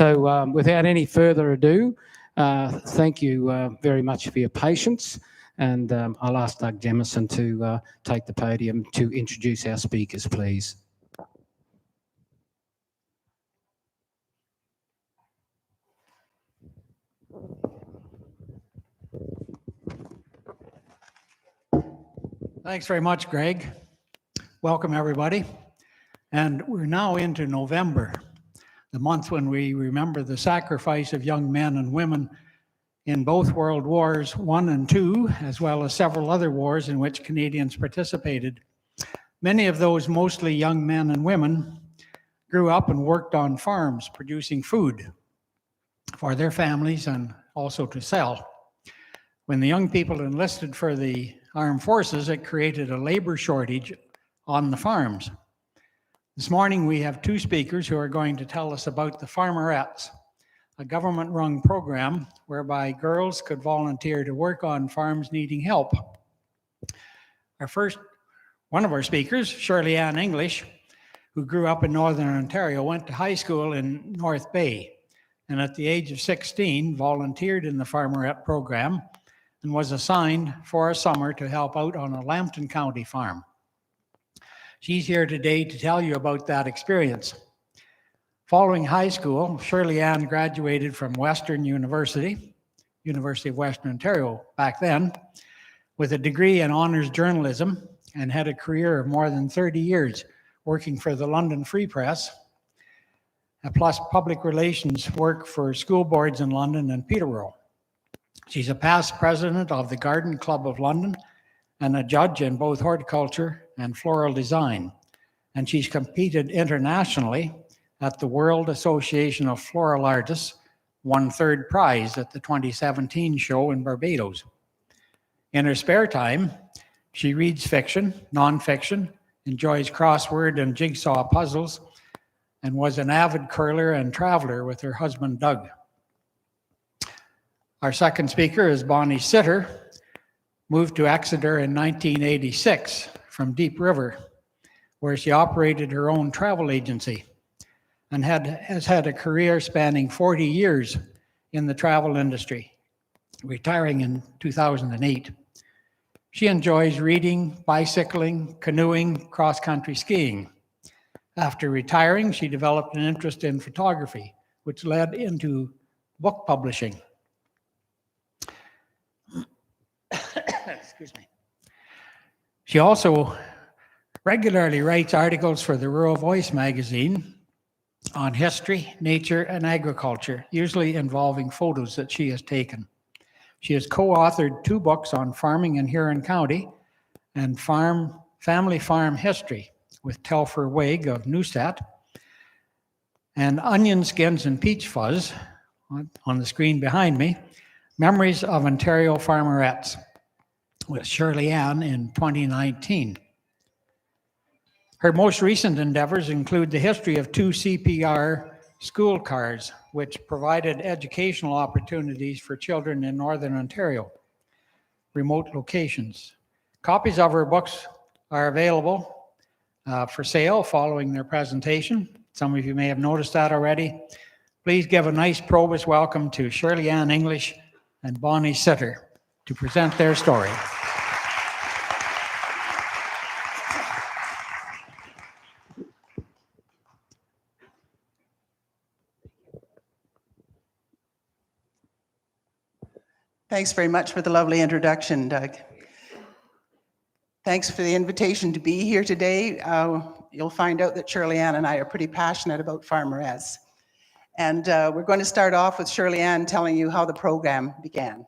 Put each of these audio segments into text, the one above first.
So without any further ado, thank you very much for your patience. And I'll ask Doug Jemison to take the podium to introduce our speakers, please. Thanks very much, Greg. Welcome, everybody. And we're now into November, the month when we remember the sacrifice of young men and women in both World Wars I and II, as well as several other wars in which Canadians participated. Many of those mostly young men and women grew up and worked on farms producing food for their families and also to sell. When the young people enlisted for the armed forces, it created a labor shortage on the farms. This morning we have two speakers who are going to tell us about the Farmerettes, a government-run program whereby girls could volunteer to work on farms needing help. One of our speakers, Shirleyan English, who grew up in Northern Ontario, went to high school in North Bay, and at the age of 16 volunteered in the Farmerette program and was assigned for a summer to help out on a Lambton County farm. She's here today to tell you about that experience. Following high school, Shirleyan graduated from Western University, University of Western Ontario back then, with a degree in honors journalism and had a career of more than 30 years working for the London Free Press, plus public relations work for school boards in London and Peterborough. She's a past president of the Garden Club of London and a judge in both horticulture and floral design. And she's competed internationally at the World Association of Floral Artists, won third prize at the 2017 show in Barbados. In her spare time, she reads fiction, nonfiction, enjoys crossword and jigsaw puzzles, and was an avid curler and traveler with her husband, Doug. Our second speaker is Bonnie Sitter, moved to Exeter in 1986 from Deep River, where she operated her own travel agency and has had a career spanning 40 years in the travel industry, retiring in 2008. She enjoys reading, bicycling, canoeing, cross-country skiing. After retiring, she developed an interest in photography, which led into book publishing. Excuse me. She also regularly writes articles for the Rural Voice magazine on history, nature, and agriculture, usually involving photos that she has taken. She has co-authored 2 books on farming in Huron County and family farm history with Telfer Waig of Neustadt, and Onion Skins and Peach Fuzz, on the screen behind me, Memories of Ontario Farmerettes, with Shirleyan in 2019. Her most recent endeavors include the history of 2 CPR school cars, which provided educational opportunities for children in Northern Ontario, remote locations. Copies of her books are available for sale following their presentation. Some of you may have noticed that already. Please give a nice PROBUS welcome to Shirleyan English and Bonnie Sitter to present their story. Thanks very much for the lovely introduction, Doug. Thanks for the invitation to be here today. You'll find out that Shirleyan and I are pretty passionate about Farmerettes. And we're going to start off with Shirleyan telling you how the program began.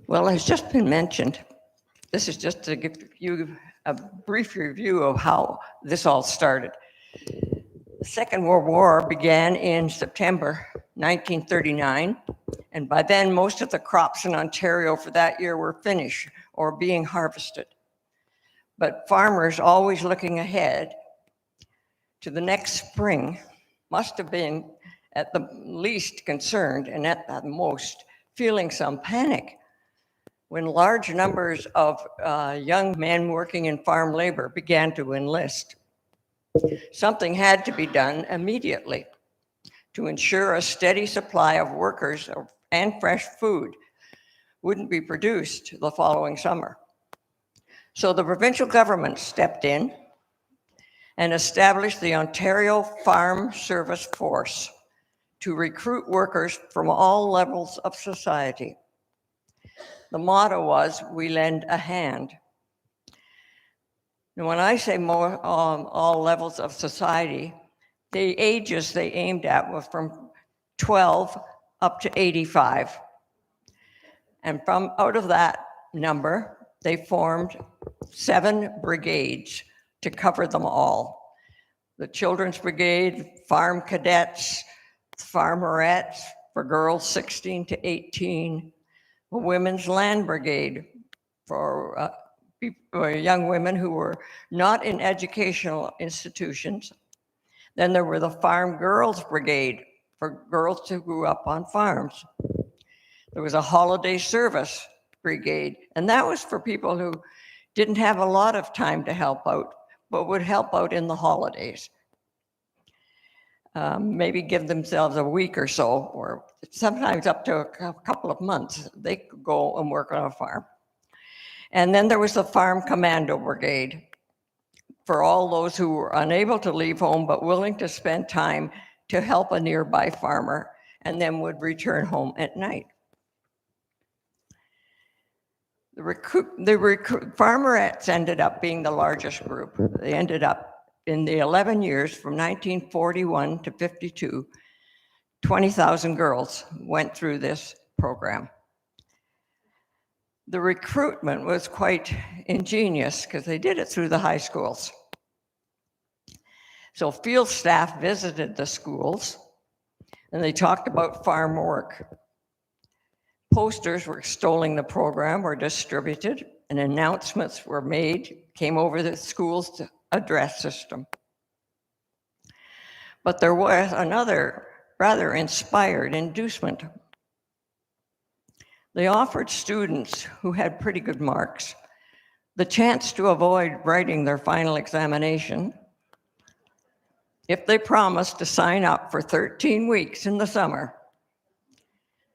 Well, as just been mentioned, this is just to give you a brief review of how this all started. The Second World War began in September 1939, and by then most of the crops in Ontario for that year were finished or being harvested. But farmers, always looking ahead to the next spring, must have been at the least concerned and at the most feeling some panic when large numbers of young men working in farm labor began to enlist. Something had to be done immediately to ensure a steady supply of workers and fresh food wouldn't be produced the following summer. So the provincial government stepped in and established the Ontario Farm Service Force to recruit workers from all levels of society. The motto was, "We lend a hand." Now, when I say all levels of society, the ages they aimed at were from 12 up to 85. And from out of that number, they formed 7 brigades to cover them all. The Children's Brigade, Farm Cadets, Farmerettes for girls 16 to 18, a Women's Land Brigade for young women who were not in educational institutions. Then there were the Farm Girls Brigade for girls who grew up on farms. There was a Holiday Service Brigade, and that was for people who didn't have a lot of time to help out, but would help out in the holidays. Maybe give themselves a week or so, or sometimes up to a couple of months, they could go and work on a farm. And then there was the Farm Commando Brigade for all those who were unable to leave home but willing to spend time to help a nearby farmer and then would return home at night. The Farmerettes ended up being the largest group. They ended up in the 11 years from 1941 to 52, 20,000 girls went through this program. The recruitment was quite ingenious because they did it through the high schools. So field staff visited the schools and they talked about farm work. Posters were extolling the program were distributed and announcements were made, came over the school's address system. But there was another rather inspired inducement. They offered students who had pretty good marks the chance to avoid writing their final examination if they promised to sign up for 13 weeks in the summer.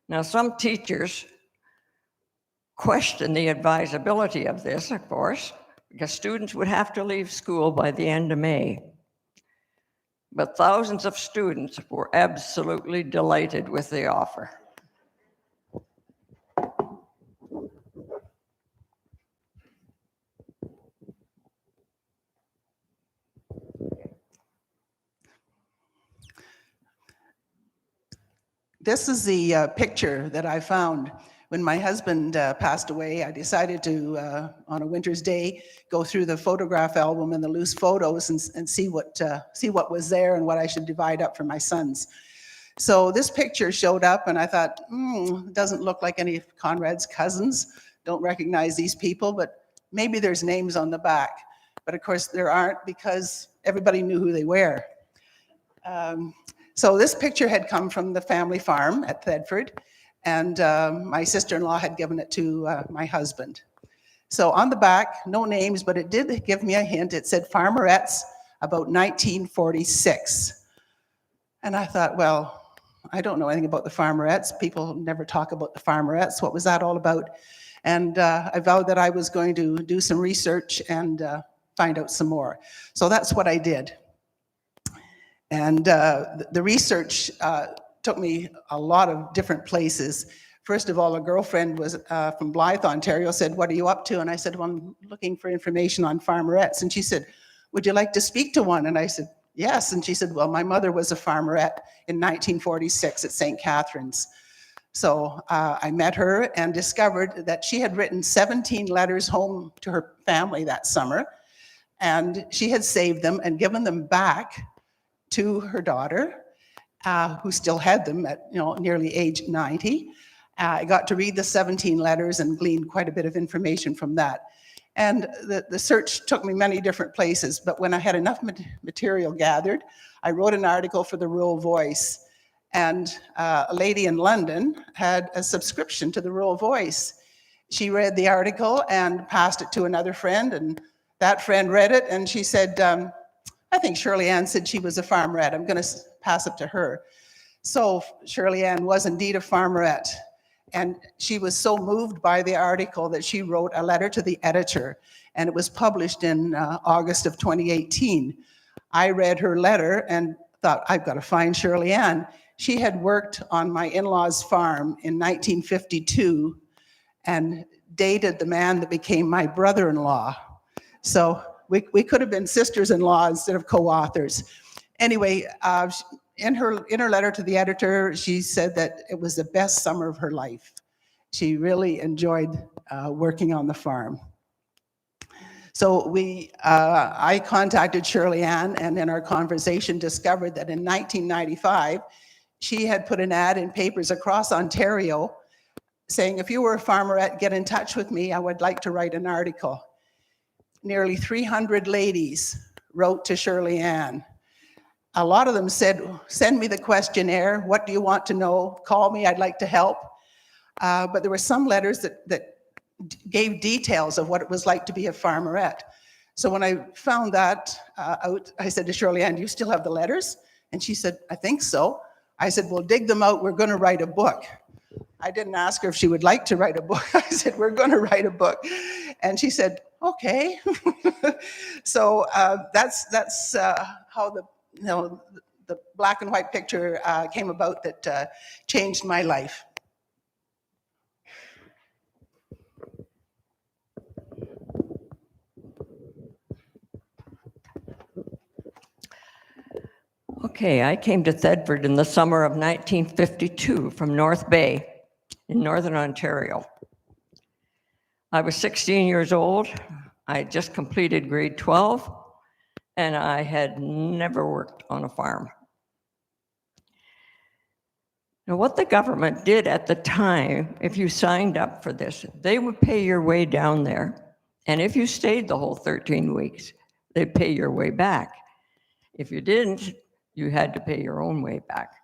Now, some teachers question the advisability of this, of course, because students would have to leave school by the end of May. But thousands of students were absolutely delighted with the offer. This is the picture that I found. When my husband passed away, I decided to, on a winter's day, go through the photograph album and the loose photos and see what was there and what I should divide up for my sons. So this picture showed up and I thought, doesn't look like any of Conrad's cousins. Don't recognize these people, but maybe there's names on the back. But of course there aren't because everybody knew who they were. So this picture had come from the family farm at Thedford. And my sister-in-law had given it to my husband. So on the back, no names, but it did give me a hint. It said Farmerettes about 1946. And I thought, well, I don't know anything about the Farmerettes. People never talk about the Farmerettes. What was that all about? And I vowed that I was going to do some research and find out some more. So that's what I did. And the research took me a lot of different places. First of all, a girlfriend was from Blythe, Ontario, said, "What are you up to?" And I said, "Well, I'm looking for information on farmerettes." And she said, "Would you like to speak to one?" And I said, "Yes." And she said, "Well, my mother was a farmerette in 1946 at St. Catharines." So I met her and discovered that she had written 17 letters home to her family that summer. And she had saved them and given them back to her daughter, who still had them at nearly age 90. I got to read the 17 letters and gleaned quite a bit of information from that. And the search took me many different places, but when I had enough material gathered, I wrote an article for the Rural Voice. And a lady in London had a subscription to the Rural Voice. She read the article and passed it to another friend, and that friend read it, and she said, I think Shirleyan said she was a farmerette. I'm going to pass it to her. So Shirleyan was indeed a farmerette. And she was so moved by the article that she wrote a letter to the editor, and it was published in August of 2018. I read her letter and thought, I've got to find Shirleyan. She had worked on my in-laws' farm in 1952 and dated the man that became my brother-in-law. So we could have been sisters-in-law instead of co-authors. Anyway, in her letter to the editor, she said that it was the best summer of her life. She really enjoyed working on the farm. So I contacted Shirleyan, and in our conversation discovered that in 1995, she had put an ad in papers across Ontario saying, if you were a farmerette, get in touch with me. I would like to write an article. Nearly 300 ladies wrote to Shirleyan. A lot of them said, send me the questionnaire. What do you want to know? Call me, I'd like to help. But there were some letters that gave details of what it was like to be a farmerette. So when I found that out, I said to Shirleyan, do you still have the letters? And she said, I think so. I said, well, dig them out. We're going to write a book. I didn't ask her if she would like to write a book. I said, we're going to write a book. And she said, okay. So that's how the black and white picture came about that changed my life. Okay, I came to Thedford in the summer of 1952 from North Bay in Northern Ontario. I was 16 years old. I had just completed grade 12, and I had never worked on a farm. Now, what the government did at the time, if you signed up for this, they would pay your way down there, and if you stayed the whole 13 weeks, they'd pay your way back. If you didn't, you had to pay your own way back.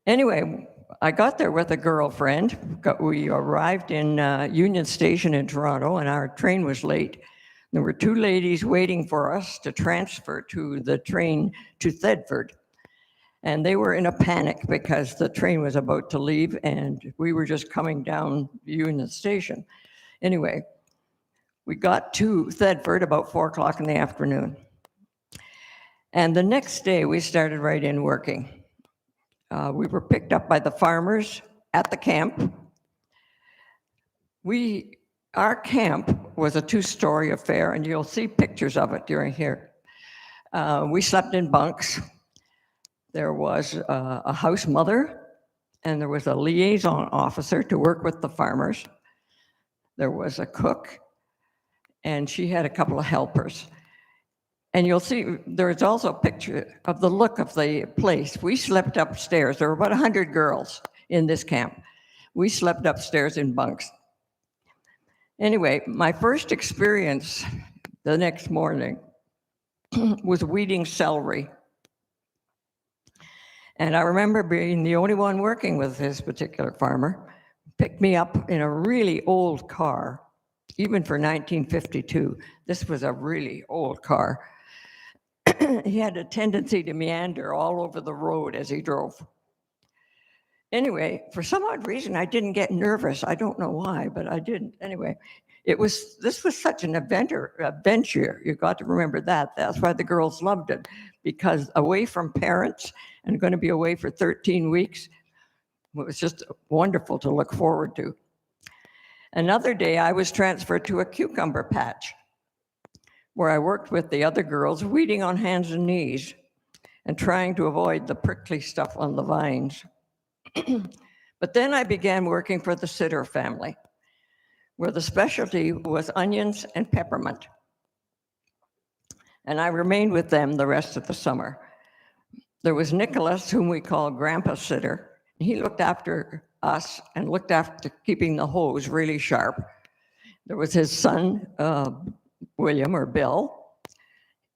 Anyway, I got there with a girlfriend. We arrived in Union Station in Toronto, and our train was late. There were two ladies waiting for us to transfer to the train to Thedford. And they were in a panic because the train was about to leave, and we were just coming down Union Station. Anyway, we got to Thedford about 4 o'clock in the afternoon. And the next day, we started right in working. We were picked up by the farmers at the camp. Our camp was a 2-story affair, and you'll see pictures of it during here. We slept in bunks. There was a house mother, and there was a liaison officer to work with the farmers. There was a cook, and she had a couple of helpers. And you'll see there's also a picture of the look of the place. We slept upstairs. There were about 100 girls in this camp. We slept upstairs in bunks. Anyway, my first experience the next morning was weeding celery. And I remember being the only one working with this particular farmer. Picked me up in a really old car, even for 1952. This was a really old car. He had a tendency to meander all over the road as he drove. Anyway, for some odd reason, I didn't get nervous. I don't know why, but I didn't. Anyway, this was such an adventure. You got to remember that. That's why the girls loved it, because away from parents and going to be away for 13 weeks, it was just wonderful to look forward to. Another day, I was transferred to a cucumber patch, where I worked with the other girls, weeding on hands and knees and trying to avoid the prickly stuff on the vines. But then I began working for the Sitter family, where the specialty was onions and peppermint. And I remained with them the rest of the summer. There was Nicholas, whom we call Grandpa Sitter. He looked after us and looked after keeping the hose really sharp. There was his son, William or Bill,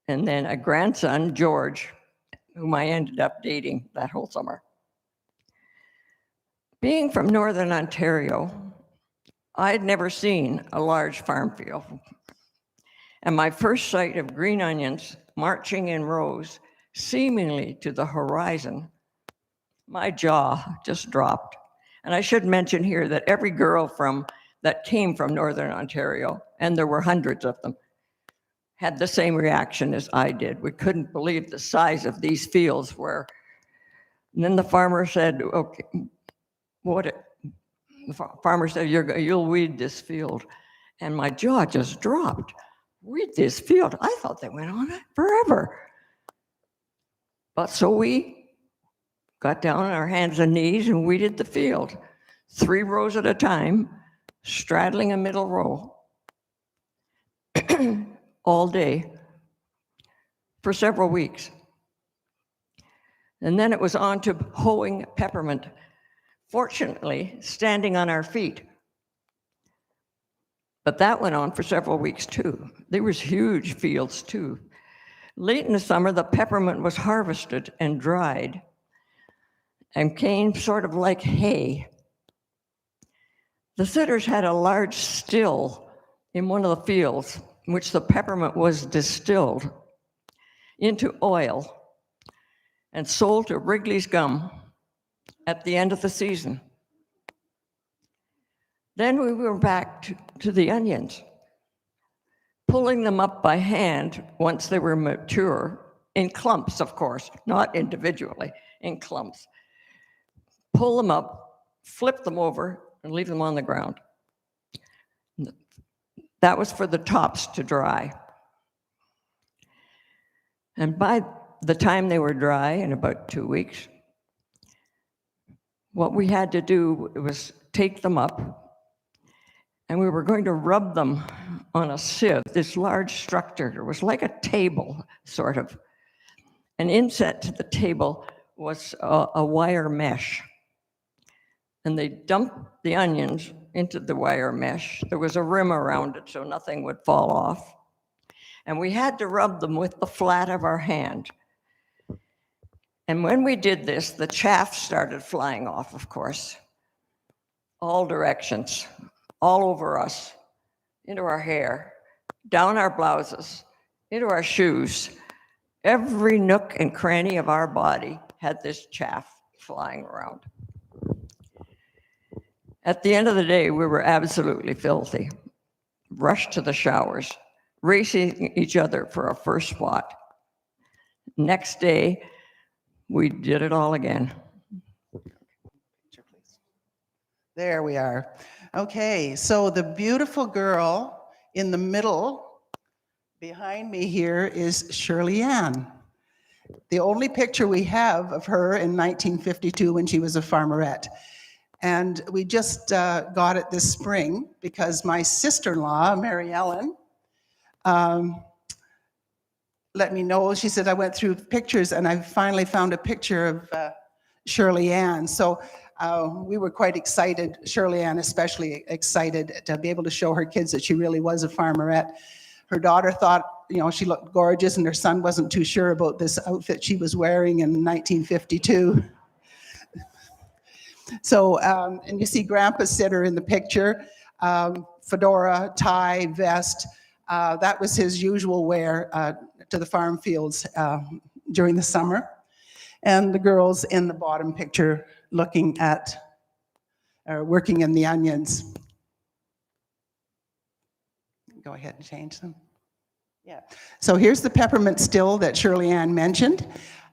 and then a grandson, George. whom I ended up dating that whole summer. Being from Northern Ontario, I had never seen a large farm field. And my first sight of green onions marching in rows, seemingly to the horizon, my jaw just dropped. And I should mention here that every girl that came from Northern Ontario, and there were hundreds of them, had the same reaction as I did. We couldn't believe the size of these fields were. And then the farmer said, okay, the farmer said, you'll weed this field. And my jaw just dropped. Weed this field? I thought they went on forever. But so we got down on our hands and knees and weeded the field, 3 rows at a time, straddling a middle row, all day for several weeks. And then it was on to hoeing peppermint, fortunately standing on our feet. But that went on for several weeks too. There was huge fields too. Late in the summer, the peppermint was harvested and dried and came sort of like hay. The sitters had a large still in one of the fields in which the peppermint was distilled into oil and sold to Wrigley's Gum at the end of the season. Then we were back to the onions, pulling them up by hand once they were mature, in clumps, of course, not individually, in clumps. Pull them up, flip them over, and leave them on the ground. That was for the tops to dry. And by the time they were dry, in about 2 weeks, what we had to do was take them up, and we were going to rub them on a sieve, this large structure. It was like a table, sort of. And inset to the table was a wire mesh. And they dumped the onions into the wire mesh. There was a rim around it so nothing would fall off. And we had to rub them with the flat of our hand. And when we did this, the chaff started flying off, of course, all directions, all over us, into our hair, down our blouses, into our shoes. Every nook and cranny of our body had this chaff flying around. At the end of the day, we were absolutely filthy, rushed to the showers, racing each other for a first spot. Next day, we did it all again. There we are. Okay, so the beautiful girl in the middle behind me here is Shirleyan. The only picture we have of her in 1952 when she was a farmerette. And we just got it this spring because my sister-in-law, Mary Ellen, let me know. She said, I went through pictures and I finally found a picture of Shirleyan. So we were quite excited, Shirleyan especially excited to be able to show her kids that she really was a farmerette. Her daughter thought, she looked gorgeous, and her son wasn't too sure about this outfit she was wearing in 1952. So, and you see Grandpa Sitter in the picture, fedora, tie, vest. That was his usual wear to the farm fields during the summer. And the girls in the bottom picture looking at, working in the onions. Go ahead and change them. Yeah. So here's the peppermint still that Shirleyan mentioned.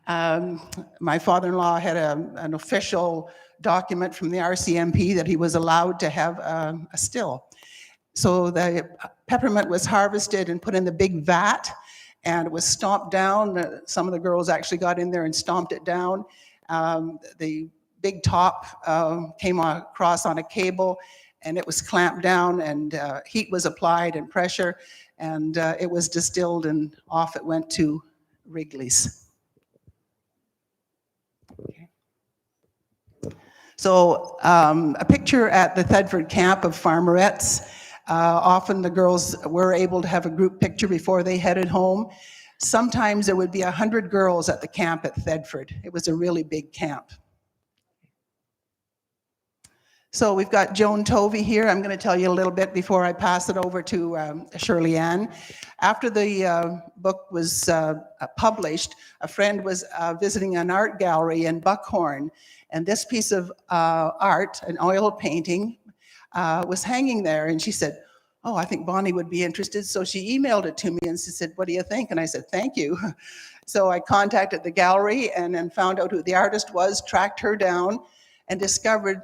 My father-in-law had an official document from the RCMP that he was allowed to have a still. So the peppermint was harvested and put in the big vat, and it was stomped down. Some of the girls actually got in there and stomped it down. The big top came across on a cable, and it was clamped down, and heat was applied and pressure, and it was distilled, and off it went to Wrigley's. Okay. So a picture at the Thedford camp of farmerettes. Often the girls were able to have a group picture before they headed home. Sometimes there would be 100 girls at the camp at Thedford. It was a really big camp. So we've got Joan Tovey here. I'm going to tell you a little bit before I pass it over to Shirleyan. After the book was published, a friend was visiting an art gallery in Buckhorn, and this piece of art, an oil painting, was hanging there, and she said, "Oh, I think Bonnie would be interested." So she emailed it to me and she said, "What do you think?" And I said, "Thank you." So I contacted the gallery and then found out who the artist was, tracked her down, and discovered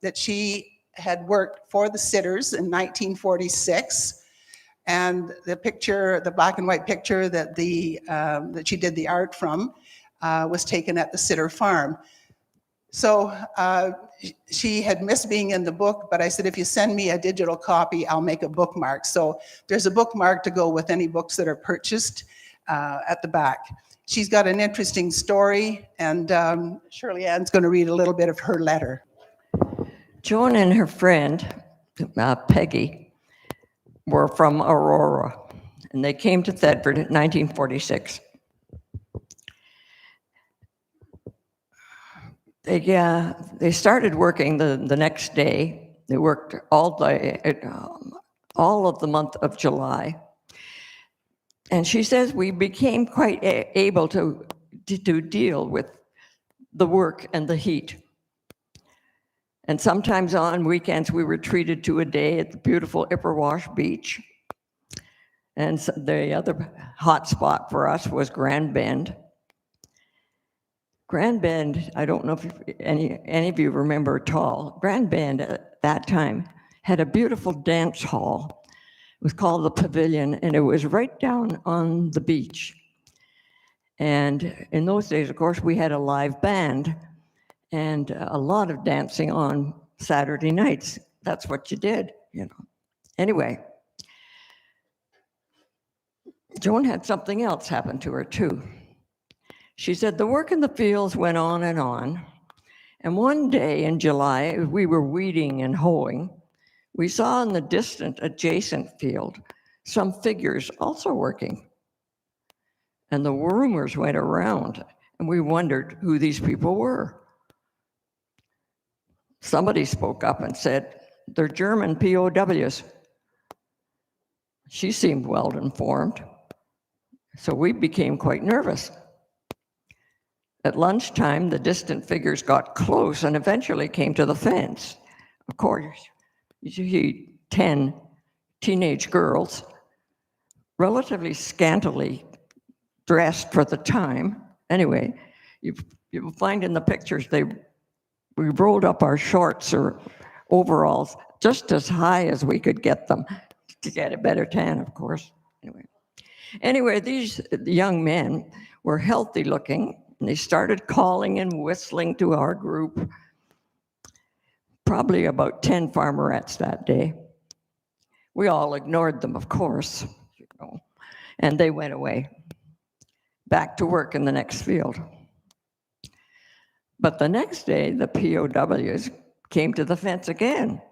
that she had worked for the Sitters in 1946. And the picture, the black and white picture that that she did the art from, was taken at the Sitter farm. So she had missed being in the book, but I said, if you send me a digital copy, I'll make a bookmark. So there's a bookmark to go with any books that are purchased at the back. She's got an interesting story, and Shirleyan's going to read a little bit of her letter. Joan and her friend, Peggy, were from Aurora, and they came to Thedford in 1946. They started working the next day. They worked all day, all of the month of July. And she says we became quite able to deal with the work and the heat. And sometimes on weekends, we were treated to a day at the beautiful Ipperwash Beach. And so the other hot spot for us was Grand Bend. Grand Bend, I don't know if any of you remember at all. Grand Bend at that time had a beautiful dance hall. It was called the Pavilion, and it was right down on the beach. And in those days, of course, we had a live band and a lot of dancing on Saturday nights. That's what you did, you know. Anyway, Joan had something else happen to her too. She said the work in the fields went on, and one day in July, we were weeding and hoeing. We saw in the distant adjacent field some figures also working. And the rumors went around, and we wondered who these people were. Somebody spoke up and said, "They're German POWs." She seemed well informed, so we became quite nervous. At lunchtime, the distant figures got close and eventually came to the fence. Of course, you see 10 teenage girls, relatively scantily dressed for the time. Anyway, you will find in the pictures we rolled up our shorts or overalls just as high as we could get them to get a better tan, of course. Anyway, these young men were healthy looking, and they started calling and whistling to our group. Probably about 10 farmerettes that day. We all ignored them, of course, you know, and they went away, back to work in the next field. But the next day, the POWs came to the fence again.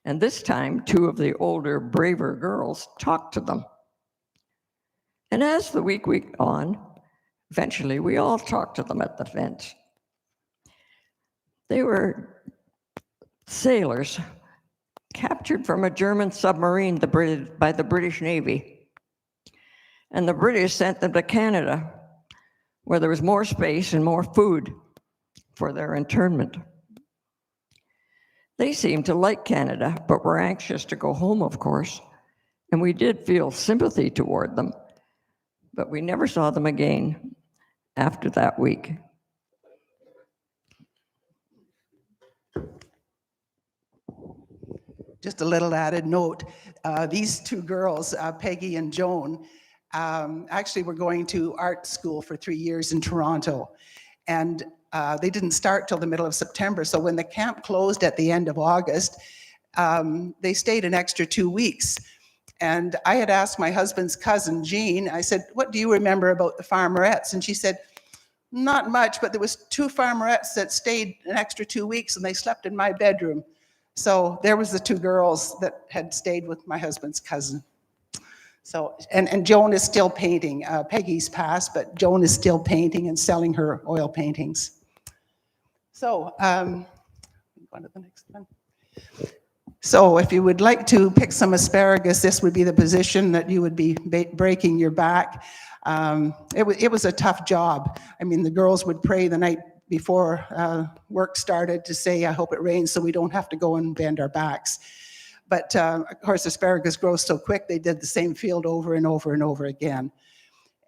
And this time, 2 of the older, braver girls talked to them. And as the week went on, eventually we all talked to them at the fence. They were sailors captured from a German submarine by the British Navy. And the British sent them to Canada, where there was more space and more food for their internment. They seemed to like Canada, but were anxious to go home, of course, and we did feel sympathy toward them, but we never saw them again after that week. Just a little added note, these 2 girls, Peggy and Joan, actually were going to art school for 3 years in Toronto, and they didn't start till the middle of September. So when the camp closed at the end of August, they stayed an extra 2 weeks. And I had asked my husband's cousin, Jean, I said, "What do you remember about the farmerettes?" And she said, "Not much, but there was 2 farmerettes that stayed an extra 2 weeks, and they slept in my bedroom." So there was the 2 girls that had stayed with my husband's cousin. So, and Joan is still painting. Peggy's passed, but Joan is still painting and selling her oil paintings. So, go on to the next one. So if you would like to pick some asparagus, this would be the position that you would be breaking your back. It was a tough job. I mean, the girls would pray the night before work started to say, I hope it rains so we don't have to go and bend our backs. But of course, asparagus grows so quick, they did the same field over and over and over again.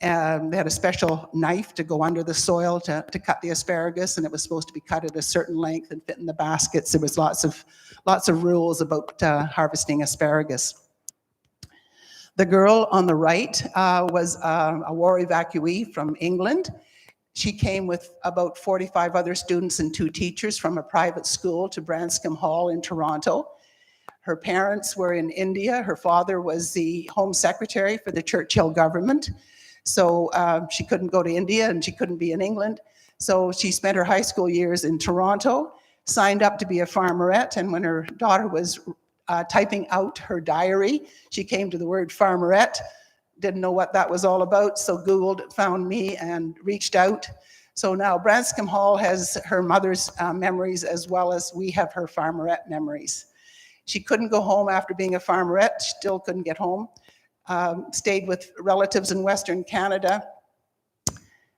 They had a special knife to go under the soil to cut the asparagus, and it was supposed to be cut at a certain length and fit in the baskets. There was lots of rules about harvesting asparagus. The girl on the right was a war evacuee from England. She came with about 45 other students and 2 teachers from a private school to Branscombe Hall in Toronto. Her parents were in India. Her father was the Home Secretary for the Churchill government. So she couldn't go to India and she couldn't be in England. So she spent her high school years in Toronto, signed up to be a farmerette, and when her daughter was typing out her diary, she came to the word farmerette, didn't know what that was all about, so Googled, found me, and reached out. So now Branscombe Hall has her mother's memories as well as we have her farmerette memories. She couldn't go home after being a farmerette, still couldn't get home. Stayed with relatives in Western Canada.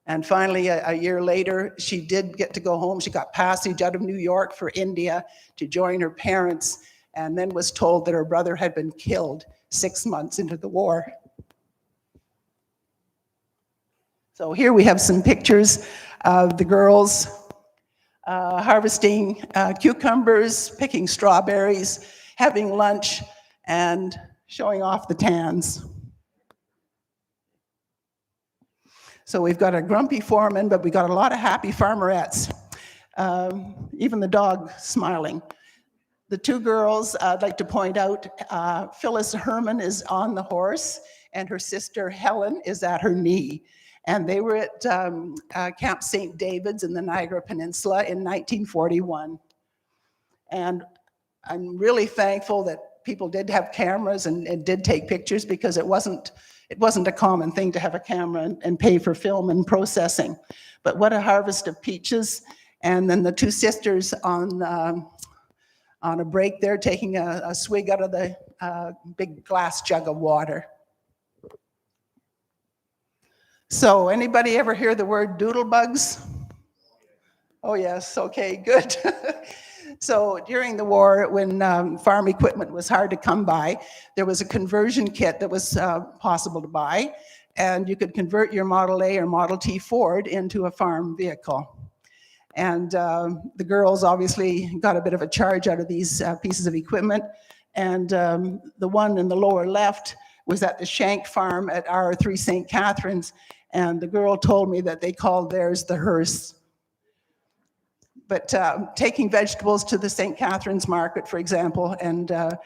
And finally, a year later, she did get to go home. She got passage out of New York for India to join her parents, and then was told that her brother had been killed 6 months into the war. So here we have some pictures of the girls harvesting cucumbers, picking strawberries, having lunch, and showing off the tans. So we've got a grumpy foreman, but we got a lot of happy farmerettes. Even the dog smiling. The 2 girls, I'd like to point out, Phyllis Herman is on the horse, and her sister Helen is at her knee. And they were at Camp St. David's in the Niagara Peninsula in 1941. And I'm really thankful that people did have cameras and did take pictures, because it wasn't a common thing to have a camera and pay for film and processing. But what a harvest of peaches. And then the 2 sisters on a break there, taking a swig out of the big glass jug of water. So anybody ever hear the word doodlebugs? Oh yes, okay, good. So during the war, when farm equipment was hard to come by, there was a conversion kit that was possible to buy, and you could convert your Model A or Model T Ford into a farm vehicle. And the girls obviously got a bit of a charge out of these pieces of equipment, and the one in the lower left was at the Shank farm at R3 St. Catharines, and the girl told me that they called theirs the hearse. But taking vegetables to the St. Catharines market, for example, and the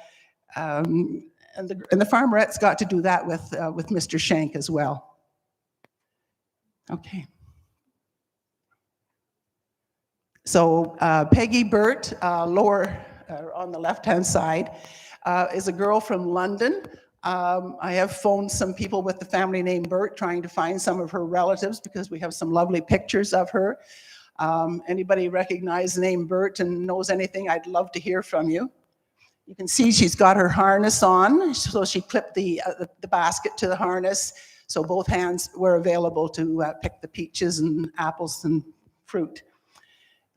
farmerettes got to do that with Mr. Shank as well. Okay. So Peggy Burt, lower on the left-hand side, is a girl from London. I have phoned some people with the family name Burt, trying to find some of her relatives, because we have some lovely pictures of her. Anybody recognize the name Burt and knows anything, I'd love to hear from you. You can see she's got her harness on, so she clipped the basket to the harness, so both hands were available to pick the peaches and apples and fruit.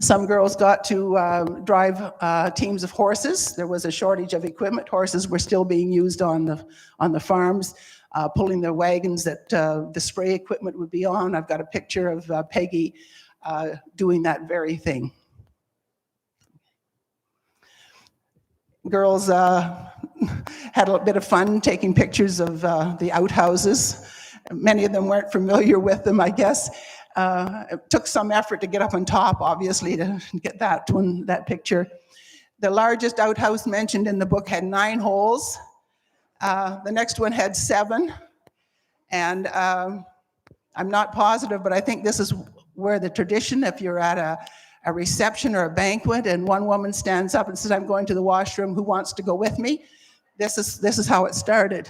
Some girls got to drive teams of horses. There was a shortage of equipment. Horses were still being used on the farms, pulling the wagons that the spray equipment would be on. I've got a picture of Peggy doing that very thing. Girls had a bit of fun taking pictures of the outhouses. Many of them weren't familiar with them, I guess. It took some effort to get up on top, obviously, to get that picture. The largest outhouse mentioned in the book had 9 holes. The next one had 7. And I'm not positive, but I think this is where the tradition, if you're at a reception or a banquet and one woman stands up and says, I'm going to the washroom, who wants to go with me? This is how it started.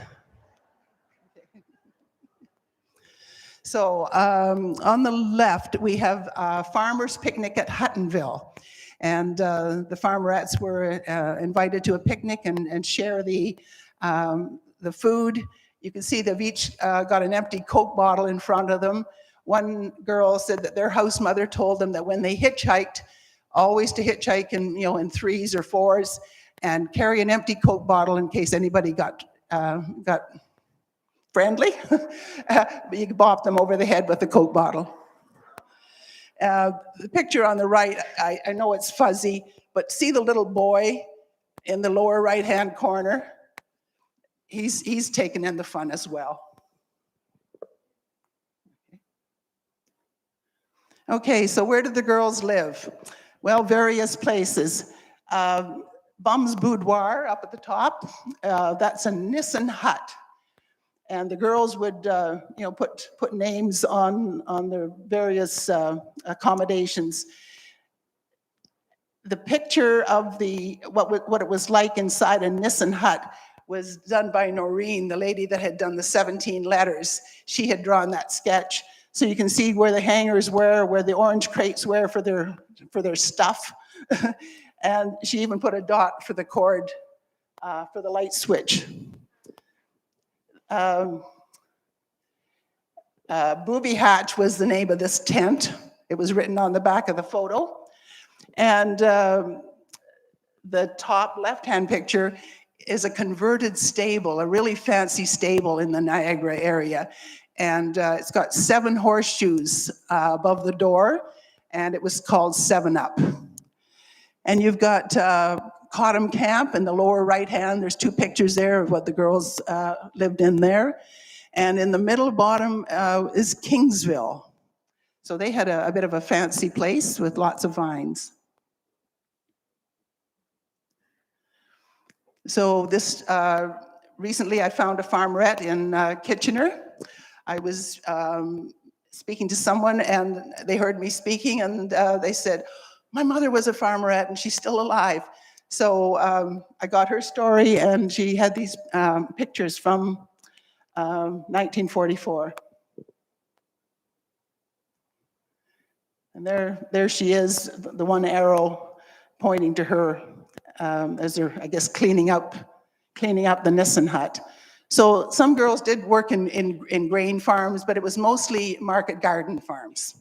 So on the left, we have Farmers Picnic at Huttonville. And the Farmerettes were invited to a picnic and share the food. You can see they've each got an empty Coke bottle in front of them. One girl said that their house mother told them that when they hitchhiked, always to hitchhike in, in 3s or 4s, and carry an empty Coke bottle in case anybody got friendly. You could bop them over the head with a Coke bottle. The picture on the right, I know it's fuzzy, but see the little boy in the lower right-hand corner? He's taken in the fun as well. Okay, so where did the girls live? Well, various places. Bum's Boudoir up at the top, that's a Nissen hut. And the girls would, put names on their various accommodations. The picture of what it was like inside a Nissen hut was done by Noreen, the lady that had done the 17 letters. She had drawn that sketch. So you can see where the hangers were, where the orange crates were for their stuff. And she even put a dot for the cord for the light switch. Booby Hatch was the name of this tent. It was written on the back of the photo. And the top left-hand picture is a converted stable, a really fancy stable in the Niagara area. And it's got 7 horseshoes above the door, and it was called 7-Up. And you've got Cottam Camp in the lower right hand. There's 2 pictures there of what the girls lived in there. And in the middle bottom is Kingsville. So they had a bit of a fancy place with lots of vines. So this, recently I found a farmerette in Kitchener. I was speaking to someone and they heard me speaking and they said, my mother was a farmerette and she's still alive. So I got her story and she had these pictures from 1944. And there she is, the one arrow pointing to her as they're, I guess, cleaning up the Nissen hut. So some girls did work in grain farms, but it was mostly market garden farms.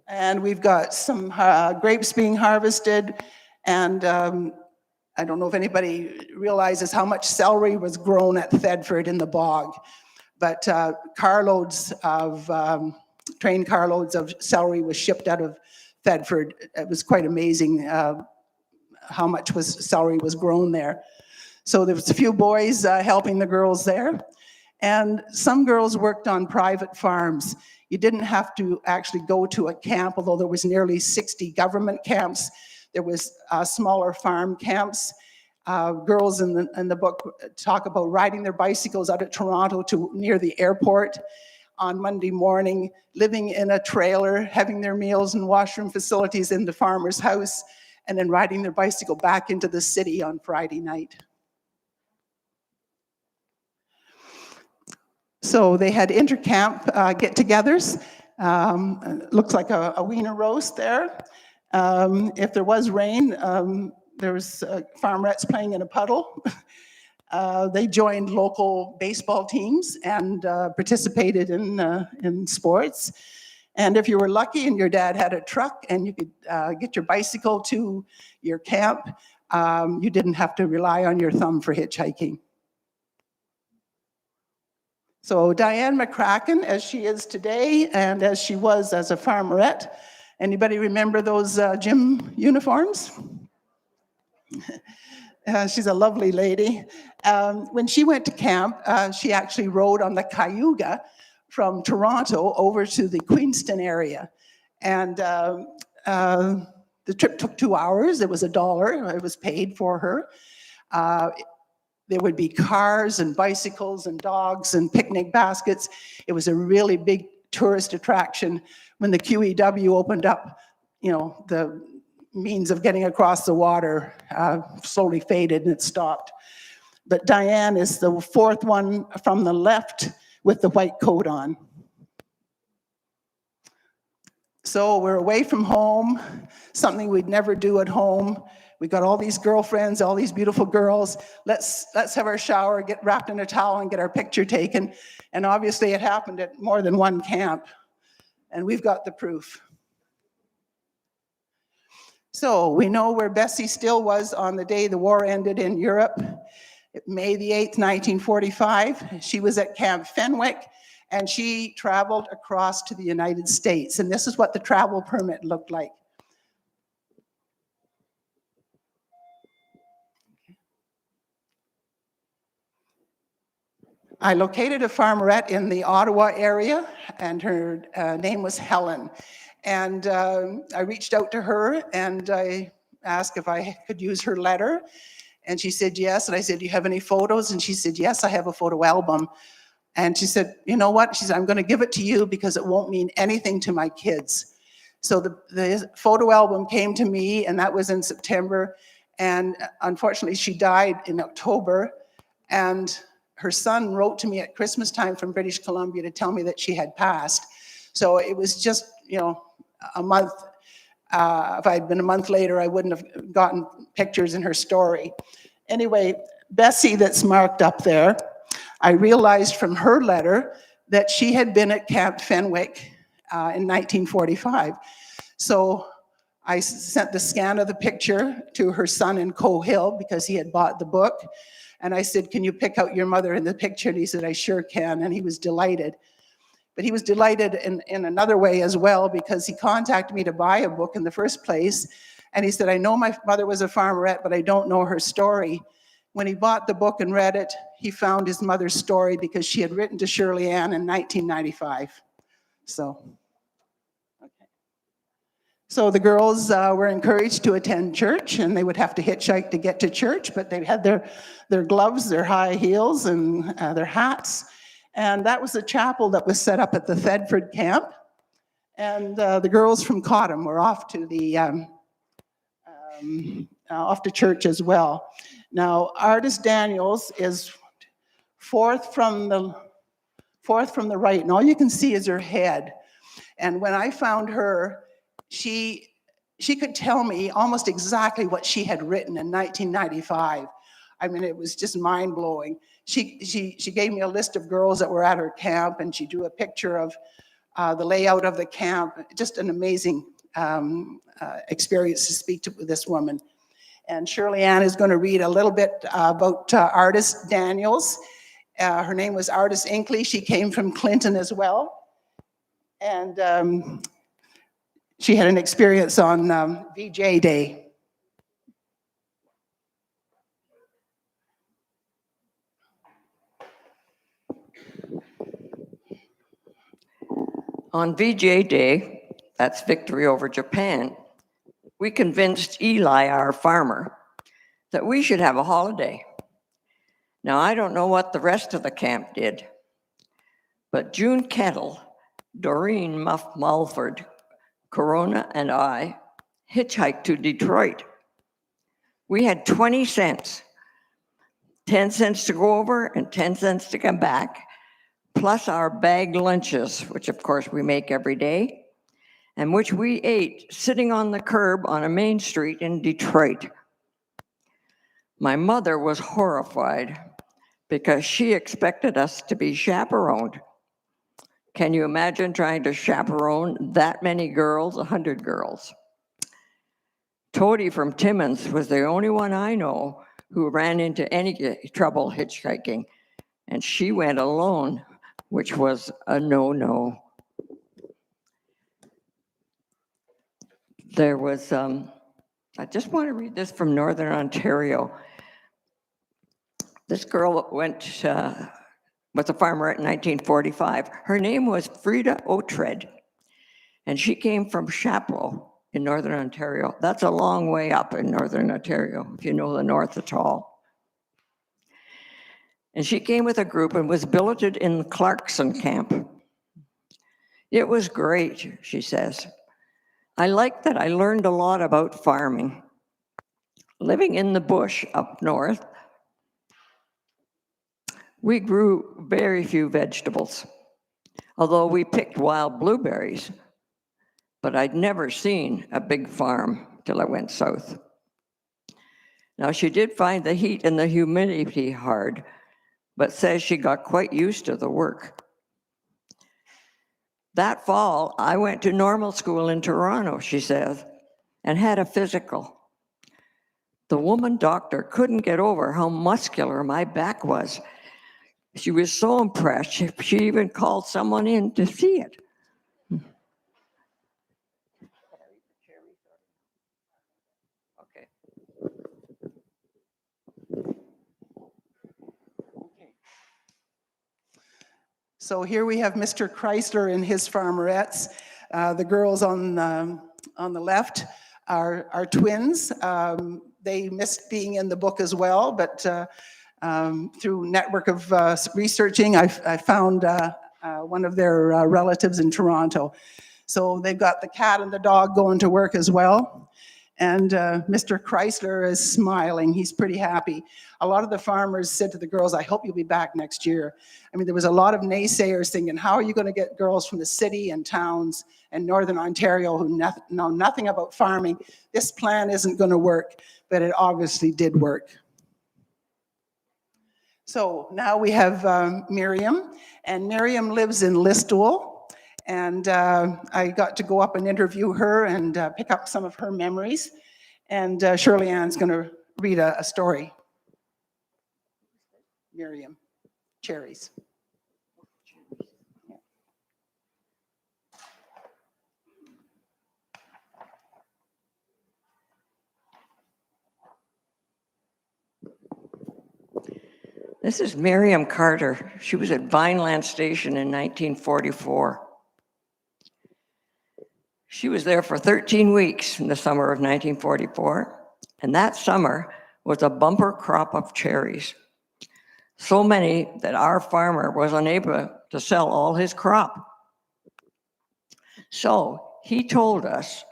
And we've got some grapes being harvested, and I don't know if anybody realizes how much celery was grown at Thedford in the bog, but train carloads of celery was shipped out of Thedford. It was quite amazing how much celery was grown there. So there was a few boys helping the girls there. And some girls worked on private farms. You didn't have to actually go to a camp, although there was nearly 60 government camps. There was smaller farm camps. Girls in the book talk about riding their bicycles out of Toronto to near the airport on Monday morning, living in a trailer, having their meals and washroom facilities in the farmer's house, and then riding their bicycle back into the city on Friday night. So they had intercamp get-togethers. Looks like a wiener roast there. If there was rain, there was farmerettes playing in a puddle. They joined local baseball teams and participated in sports. And if you were lucky and your dad had a truck and you could get your bicycle to your camp, you didn't have to rely on your thumb for hitchhiking. So Diane McCracken, as she is today and as she was as a farmerette, anybody remember those gym uniforms? She's a lovely lady. When she went to camp, she actually rode on the Cayuga from Toronto over to the Queenston area. And the trip took 2 hours. It was $1. It was paid for her. There would be cars and bicycles and dogs and picnic baskets. It was a really big tourist attraction. When the QEW opened up, the means of getting across the water slowly faded and it stopped. but Diane is the fourth one from the left with the white coat on. So we're away from home, something we'd never do at home. We got all these girlfriends, all these beautiful girls. Let's have our shower, get wrapped in a towel, and get our picture taken. And obviously it happened at more than one camp. And we've got the proof. So we know where Bessie Still was on the day the war ended in Europe. May the 8th, 1945. She was at Camp Fenwick, and she traveled across to the United States. And this is what the travel permit looked like. I located a farmerette in the Ottawa area, and her name was Helen. And I reached out to her, and I asked if I could use her letter. And she said yes. And I said, do you have any photos? And she said, yes, I have a photo album. And she said, you know what? She said, I'm going to give it to you because it won't mean anything to my kids. So the photo album came to me, and that was in September. And unfortunately, she died in October. And her son wrote to me at Christmas time from British Columbia to tell me that she had passed. So it was just, you know, a month. If I'd been a month later, I wouldn't have gotten pictures in her story. Anyway, Bessie, that's marked up there, I realized from her letter that she had been at Camp Fenwick in 1945. So I sent the scan of the picture to her son in Coe Hill because he had bought the book. And I said, can you pick out your mother in the picture? And he said, I sure can. And he was delighted. But he was delighted in another way as well, because he contacted me to buy a book in the first place. And he said, I know my mother was a farmerette, but I don't know her story. When he bought the book and read it, he found his mother's story because she had written to Shirleyan in 1995. So the girls were encouraged to attend church, and they would have to hitchhike to get to church, but they had their gloves, their high heels, and their hats. And that was the chapel that was set up at the Thedford camp. And the girls from Cottam were off to the off to church as well. Now, Artist Daniels is fourth from the right, and all you can see is her head. And when I found her, she could tell me almost exactly what she had written in 1995. I mean, it was just mind-blowing. She gave me a list of girls that were at her camp, and she drew a picture of the layout of the camp. Just an amazing experience to speak to this woman. And Shirleyan is going to read a little bit about Artist Daniels. Her name was Artist Inkley. She came from Clinton as well. And she had an experience on VJ Day. On VJ Day, that's victory over Japan, we convinced Eli, our farmer, that we should have a holiday. Now, I don't know what the rest of the camp did, but June Kettle, Doreen Muff Mulford, Corona, and I hitchhiked to Detroit. We had 20 cents, 10 cents to go over and 10 cents to come back, plus our bag lunches, which of course we make every day, and which we ate sitting on the curb on a main street in Detroit. My mother was horrified because she expected us to be chaperoned. Can you imagine trying to chaperone that many girls, 100 girls? Toadie from Timmins was the only one I know who ran into any trouble hitchhiking, and she went alone, which was a no-no. There was, I just want to read this from Northern Ontario. This girl went, was a farmerette in 1945. Her name was Frida Otred, and she came from Chapleau in Northern Ontario. That's a long way up in Northern Ontario, if you know the north at all. And she came with a group and was billeted in the Clarkson camp. It was great, she says. I liked that I learned a lot about farming. Living in the bush up north, We grew very few vegetables, although we picked wild blueberries, but I'd never seen a big farm till I went south. Now, she did find the heat and the humidity hard, but says she got quite used to the work. That fall, I went to normal school in Toronto, she says, and had a physical. The woman doctor couldn't get over how muscular my back was. She was so impressed, she even called someone in to see it. Okay. So here we have Mr. Chrysler and his farmerettes. The girls on the left are twins. They missed being in the book as well, but through network of researching, I found one of their relatives in Toronto. So they've got the cat and the dog going to work as well. And Mr. Chrysler is smiling. He's pretty happy. A lot of the farmers said to the girls, I hope you'll be back next year. I mean, there was a lot of naysayers thinking, how are you going to get girls from the city and towns and Northern Ontario who know nothing about farming? This plan isn't going to work, but it obviously did work. So now we have Miriam, and Miriam lives in Listowel. And I got to go up and interview her and pick up some of her memories. And Shirleyan's going to read a story. Miriam, cherries. This is Miriam Carter. She was at Vineland Station in 1944. She was there for 13 weeks in the summer of 1944, and that summer was a bumper crop of cherries. So many that our farmer was unable to sell all his crop. So he told us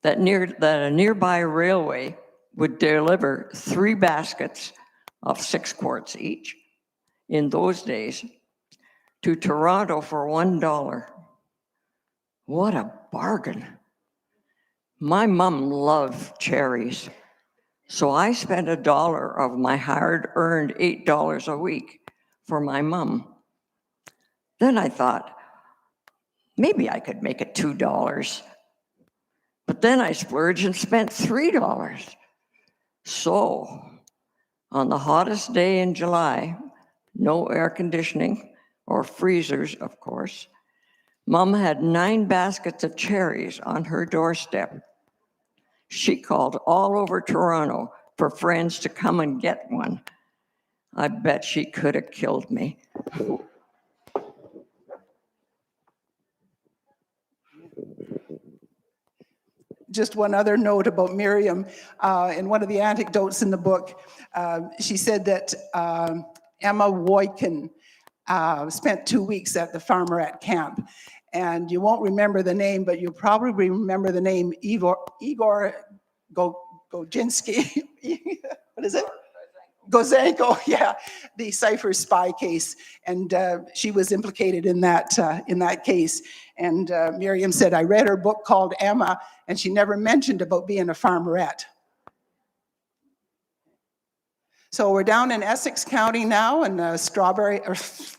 that a nearby railway would deliver 3 baskets of 6 quarts each in those days to Toronto for $1. What a bargain. My mom loved cherries, so I spent $1 of my hard-earned $8 a week for my mom. Then I thought, maybe I could make it $2. But then I splurged and spent $3. So, on the hottest day in July, no air conditioning or freezers, of course, Mom had 9 baskets of cherries on her doorstep. She called all over Toronto for friends to come and get one. I bet she could have killed me. Just one other note about Miriam. In one of the anecdotes in the book, she said that Emma Woykin spent 2 weeks at the farmerette camp. And you won't remember the name, but you'll probably remember the name Igor Gojinski. What is it? Gozanko, yeah, the cipher spy case. And she was implicated in that case. And Miriam said, I read her book called Emma, and she never mentioned about being a farmerette. So we're down in Essex County now, in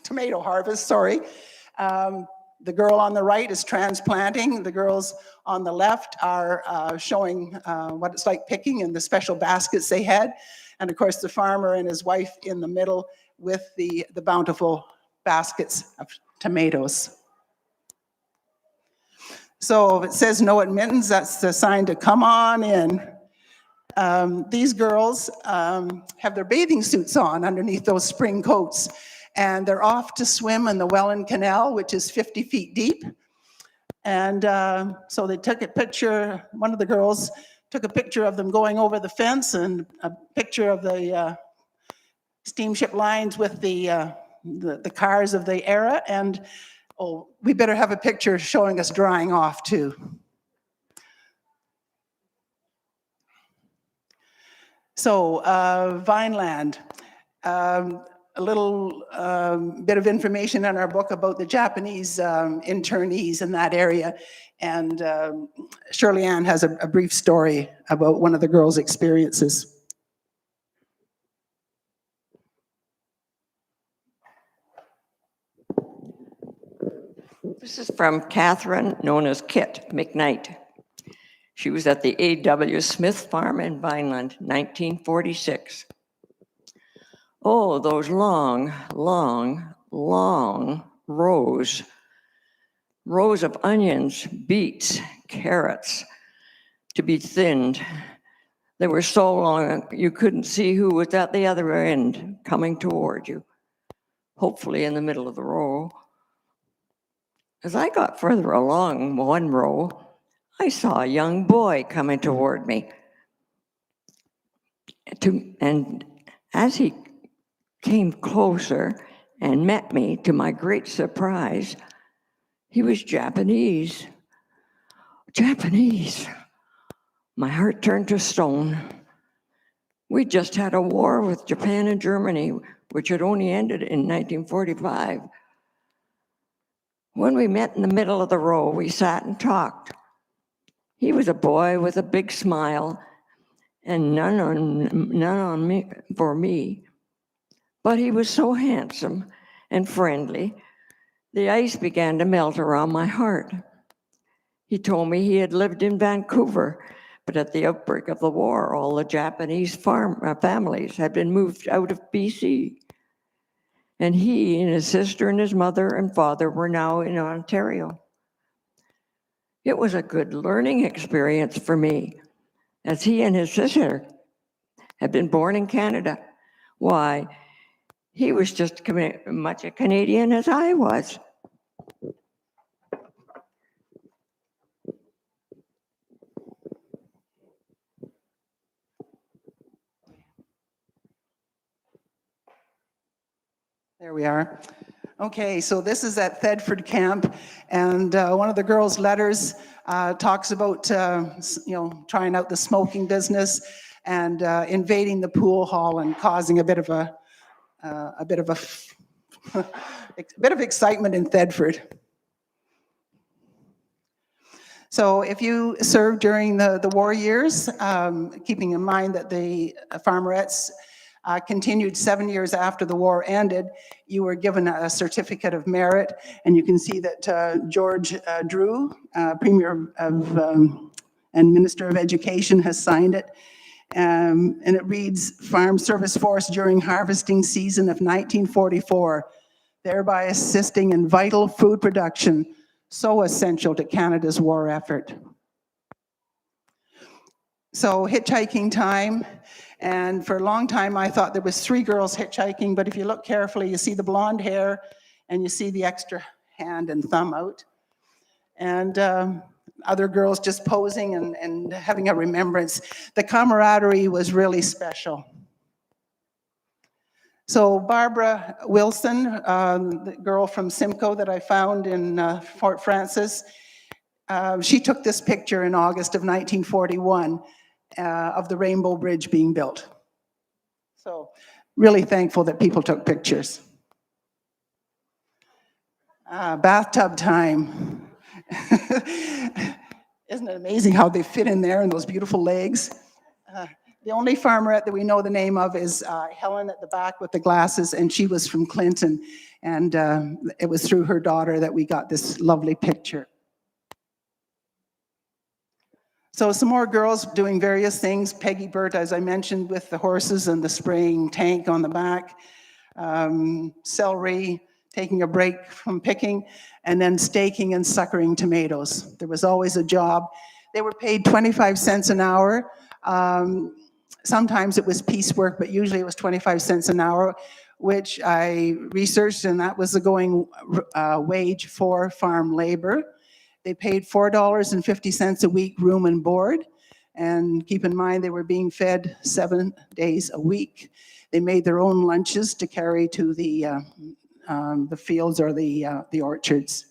tomato harvest, sorry. The girl on the right is transplanting. The girls on the left are showing what it's like picking and the special baskets they had. And of course, the farmer and his wife in the middle with the bountiful baskets of tomatoes. So if it says no admittance, that's the sign to come on in. These girls have their bathing suits on underneath those spring coats. And they're off to swim in the Welland Canal, which is 50 feet deep. And so they took a picture, one of the girls took a picture of them going over the fence and a picture of the steamship lines with the cars of the era. And oh, we better have a picture showing us drying off too. So Vineland. A little bit of information in our book about the Japanese internees in that area. And Shirleyan has a brief story about one of the girls' experiences. This is from Catherine, known as Kit McKnight. She was at the A.W. Smith Farm in Vineland, 1946. Oh, those long, long, long rows. Rows of onions, beets, carrots to be thinned. They were so long you couldn't see who was at the other end coming toward you, hopefully in the middle of the row. As I got further along one row, I saw a young boy coming toward me. And as he came closer and met me, to my great surprise, he was Japanese. Japanese. My heart turned to stone. We just had a war with Japan and Germany, which had only ended in 1945. When we met in the middle of the row, we sat and talked. He was a boy with a big smile and none on me for me. But he was so handsome and friendly, the ice began to melt around my heart. He told me he had lived in Vancouver, but at the outbreak of the war, all the Japanese families had been moved out of BC. And he and his sister and his mother and father were now in Ontario. It was a good learning experience for me, as he and his sister had been born in Canada. Why, he was just much a Canadian as I was. There we are. Okay, so this is at Thedford Camp, and one of the girls' letters talks about trying out the smoking business and invading the pool hall and causing a bit of excitement in Thedford. So if you served during the war years, keeping in mind that the Farmerettes continued 7 years after the war ended, you were given a certificate of merit, and you can see that George Drew, Premier of and Minister of Education, has signed it. And it reads, Farm Service Force during harvesting season of 1944, thereby assisting in vital food production, so essential to Canada's war effort. So hitchhiking time, and for a long time I thought there was 3 girls hitchhiking, but if you look carefully, you see the blonde hair and you see the extra hand and thumb out. And other girls just posing and having a remembrance. The camaraderie was really special. So Barbara Wilson, the girl from Simcoe that I found in Fort Frances, she took this picture in August of 1941 of the Rainbow Bridge being built. So really thankful that people took pictures. Bathtub time. Isn't it amazing how they fit in there and those beautiful legs? The only farmerette that we know the name of is Helen at the back with the glasses, and she was from Clinton. And it was through her daughter that we got this lovely picture. So some more girls doing various things. Peggy Burt, as I mentioned, with the horses and the spraying tank on the back. Celery, taking a break from picking, and then staking and suckering tomatoes. There was always a job. They were paid 25 cents an hour. Sometimes it was piecework, but usually it was 25 cents an hour, which I researched, and that was the going wage for farm labor. They paid $4.50 a week room and board, and keep in mind they were being fed 7 days a week. They made their own lunches to carry to the fields or the orchards.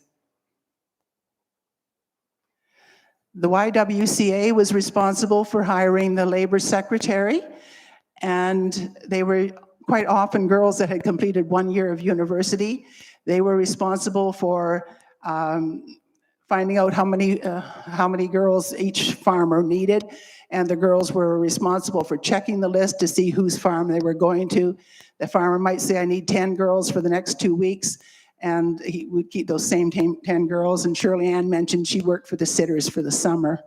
The YWCA was responsible for hiring the labor secretary, and they were quite often girls that had completed 1 year of university. They were responsible for finding out how many girls each farmer needed, and the girls were responsible for checking the list to see whose farm they were going to. The farmer might say, I need 10 girls for the next 2 weeks, and he would keep those same 10 girls. And Shirleyan mentioned she worked for the sitters for the summer.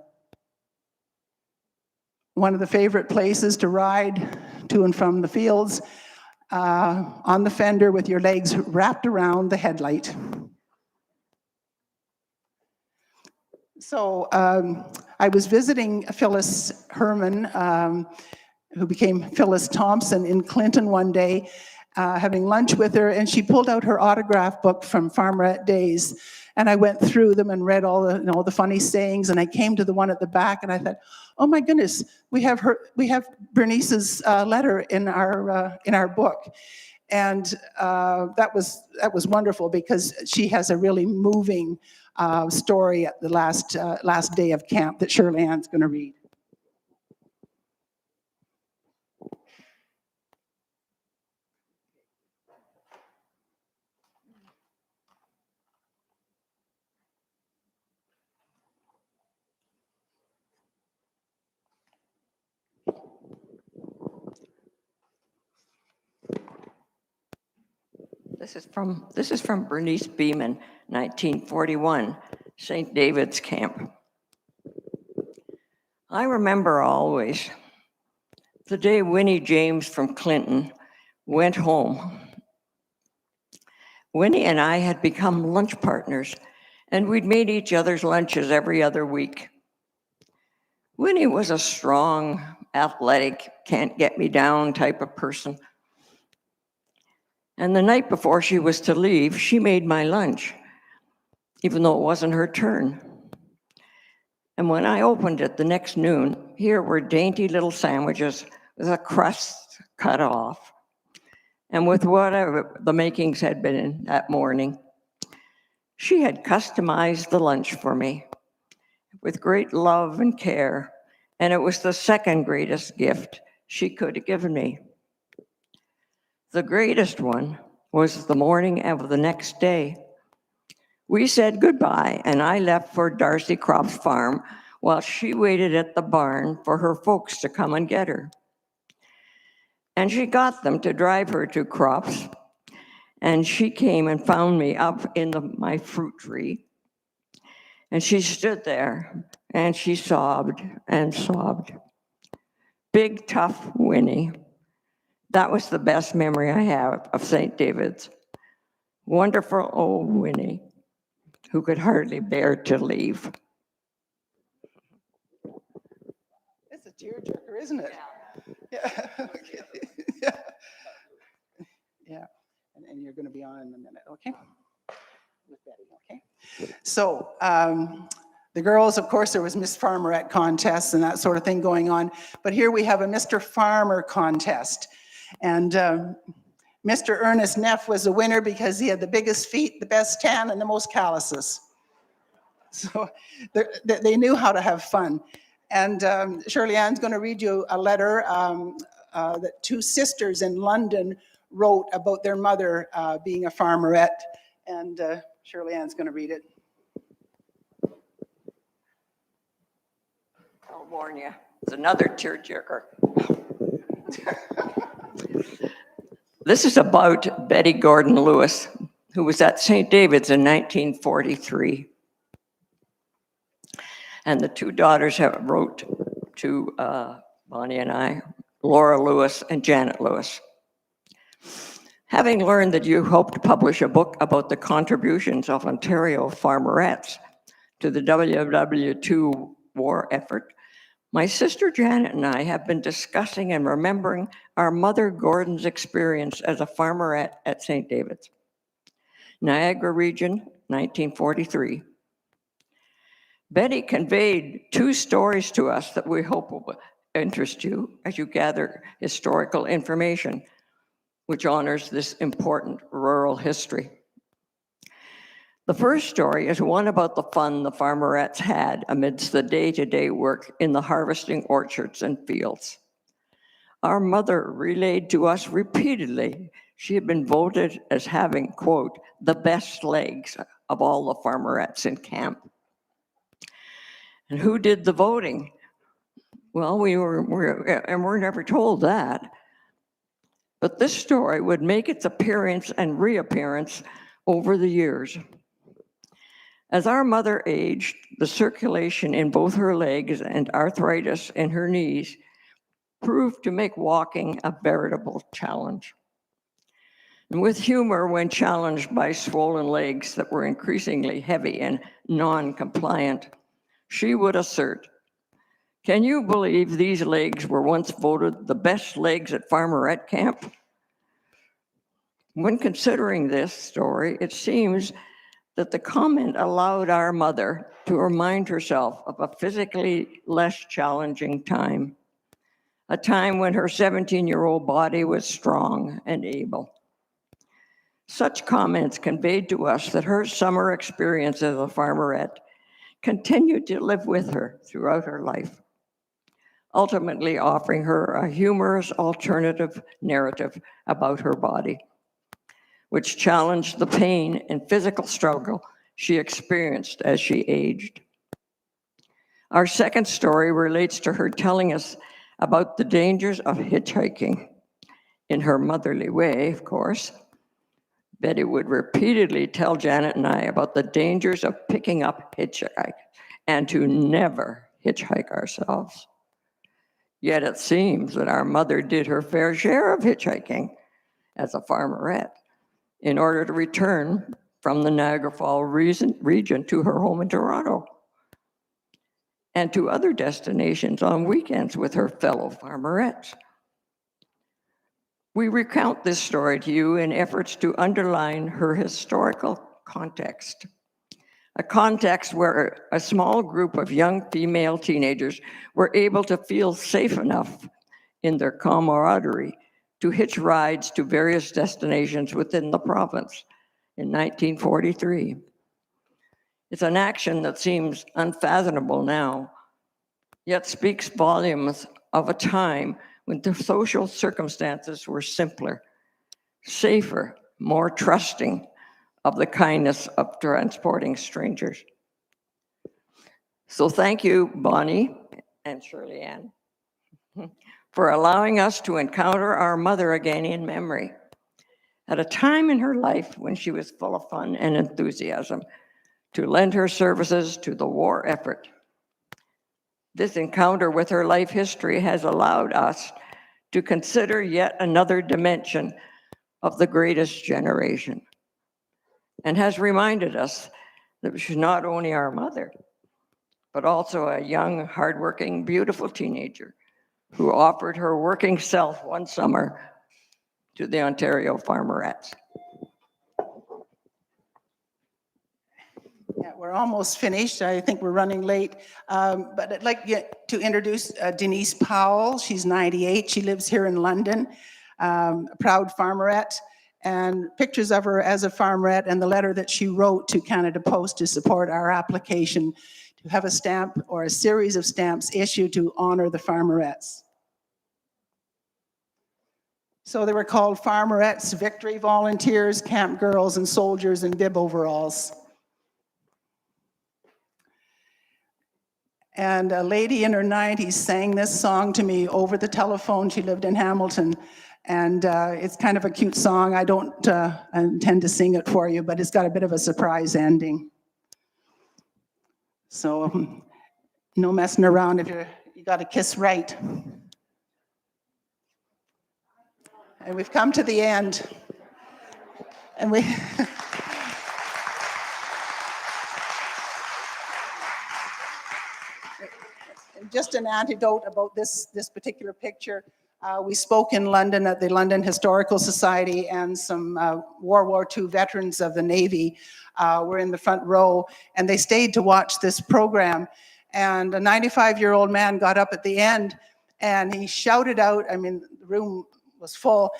One of the favorite places to ride to and from the fields, on the fender with your legs wrapped around the headlight. So I was visiting Phyllis Herman, who became Phyllis Thompson, in Clinton one day, having lunch with her, and she pulled out her autograph book from Farmerette days, and I went through them and read all the the funny sayings, and I came to the one at the back, and I thought, oh my goodness, we have Bernice's letter in our book. And that was wonderful, because she has a really moving story at the last day of camp that Shirleyan's going to read. This is from Bernice Beeman, 1941, St. David's Camp. I remember always the day Winnie James from Clinton went home. Winnie and I had become lunch partners, and we'd made each other's lunches every other week. Winnie was a strong, athletic, can't get me down type of person. And the night before she was to leave, she made my lunch, even though it wasn't her turn. And when I opened it the next noon, here were dainty little sandwiches with a crust cut off, and with whatever the makings had been in that morning. She had customized the lunch for me with great love and care, and it was the second greatest gift she could have given me. The greatest one was the morning of the next day. We said goodbye, and I left for Darcy Croft's farm while she waited at the barn for her folks to come and get her. And she got them to drive her to Croft's, and she came and found me up in my fruit tree. And she stood there, and she sobbed and sobbed. Big, tough Winnie. That was the best memory I have of St. David's. Wonderful old Winnie, who could hardly bear to leave. It's a tearjerker, isn't it? Yeah. Okay. Yeah. And you're going to be on in a minute, okay? With Betty, okay? So the girls, of course, there was Miss Farmerette contests and that sort of thing going on. But here we have a Mr. Farmer contest. And Mr. Ernest Neff was the winner because he had the biggest feet, the best tan, and the most calluses. So they knew how to have fun. And Shirleyan's going to read you a letter that two sisters in London wrote about their mother being a farmerette. And Shirleyan's going to read it. I'll warn you, it's another tearjerker. This is about Betty Gordon Lewis, who was at St. David's in 1943. And the two daughters have wrote to Bonnie and I, Laura Lewis and Janet Lewis. Having learned that you hope to publish a book about the contributions of Ontario Farmerettes to the WW2 war effort, my sister Janet and I have been discussing and remembering our mother Gordon's experience as a farmerette at St. David's. Niagara Region, 1943. Betty conveyed two stories to us that we hope will interest you as you gather historical information, which honors this important rural history. The first story is one about the fun the farmerettes had amidst the day-to-day work in the harvesting orchards and fields. Our mother relayed to us repeatedly she had been voted as having, quote, the best legs of all the farmerettes in camp. And who did the voting? Well, we're never told that. But this story would make its appearance and reappearance over the years. As our mother aged, the circulation in both her legs and arthritis in her knees proved to make walking a veritable challenge. And with humor, when challenged by swollen legs that were increasingly heavy and non-compliant, she would assert, "Can you believe these legs were once voted the best legs at Farmerette Camp?" When considering this story, it seems that the comment allowed our mother to remind herself of a physically less challenging time, a time when her 17-year-old body was strong and able. Such comments conveyed to us that her summer experience as a farmerette continued to live with her throughout her life, ultimately offering her a humorous alternative narrative about her body, which challenged the pain and physical struggle she experienced as she aged. Our second story relates to her telling us about the dangers of hitchhiking. In her motherly way, of course, Betty would repeatedly tell Janet and I about the dangers of picking up hitchhike and to never hitchhike ourselves. Yet it seems that our mother did her fair share of hitchhiking as a farmerette in order to return from the Niagara Falls region to her home in Toronto and to other destinations on weekends with her fellow farmerettes. We recount this story to you in efforts to underline her historical context, a context where a small group of young female teenagers were able to feel safe enough in their camaraderie to hitch rides to various destinations within the province in 1943. It's an action that seems unfathomable now, yet speaks volumes of a time when the social circumstances were simpler, safer, more trusting of the kindness of transporting strangers. So thank you, Bonnie and Shirleyan, for allowing us to encounter our mother again in memory at a time in her life when she was full of fun and enthusiasm to lend her services to the war effort. This encounter with her life history has allowed us to consider yet another dimension of the greatest generation and has reminded us that she's not only our mother, but also a young, hardworking, beautiful teenager who offered her working self one summer to the Ontario Farmerettes. Yeah, we're almost finished. I think we're running late. But I'd like to introduce Denise Powell. She's 98. She lives here in London, a proud farmerette. And pictures of her as a farmerette and the letter that she wrote to Canada Post to support our application to have a stamp or a series of stamps issued to honor the farmerettes. So they were called farmerettes, victory volunteers, camp girls, and soldiers in bib overalls. And a lady in her 90s sang this song to me over the telephone. She lived in Hamilton. And it's kind of a cute song. I don't intend to sing it for you, but it's got a bit of a surprise ending. So no messing around if you got to kiss right. And we've come to the end. And we... Just an anecdote about this particular picture. We spoke in London at the London Historical Society, and some World War II veterans of the Navy were in the front row, and they stayed to watch this program. And a 95-year-old man got up at the end, and he shouted out, I mean, the room was full,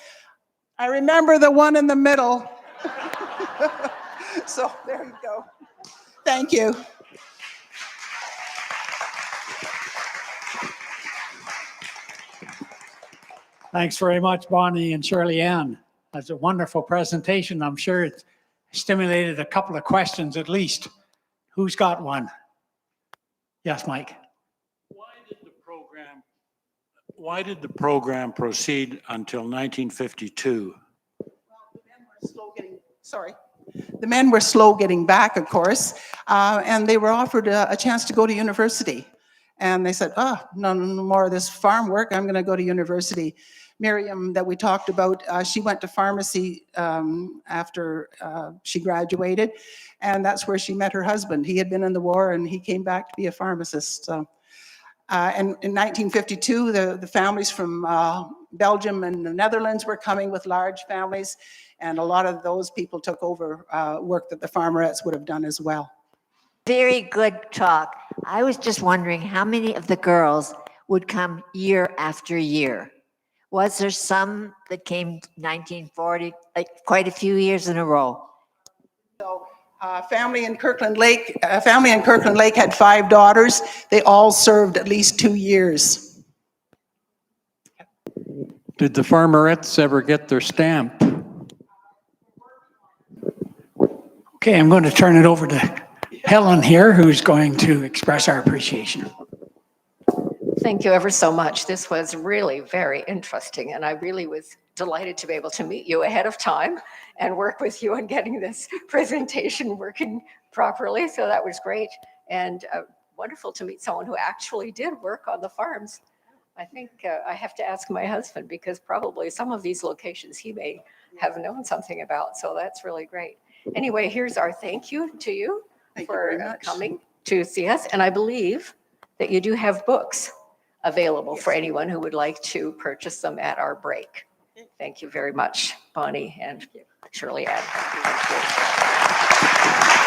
"I remember the one in the middle." So there you go. Thank you. Thanks very much, Bonnie and Shirleyan. That's a wonderful presentation. I'm sure it stimulated a couple of questions at least. Who's got one? Yes, Mike. Why did the program proceed until 1952? The men were slow getting back, of course, and they were offered a chance to go to university. And they said, oh, no more of this farm work, I'm going to go to university. Miriam, that we talked about, she went to pharmacy after she graduated, and that's where she met her husband. He had been in the war, and he came back to be a pharmacist. And in 1952, the families from Belgium and the Netherlands were coming with large families, and a lot of those people took over work that the farmerettes would have done as well. Very good talk. I was just wondering how many of the girls would come year after year? Was there some that came 1940, like quite a few years in a row? So family in Kirkland Lake had 5 daughters. They all served at least 2 years. Did the farmerettes ever get their stamp? Okay, I'm going to turn it over to Helen here, who's going to express our appreciation. Thank you ever so much. This was really very interesting, and I really was delighted to be able to meet you ahead of time and work with you on getting this presentation working properly. So that was great, and wonderful to meet someone who actually did work on the farms. I think I have to ask my husband, because probably some of these locations he may have known something about. So that's really great. Anyway, here's our thank you to you for coming to see us. And I believe that you do have books available for anyone who would like to purchase them at our break. Thank you very much, Bonnie and Shirleyan. Thank you.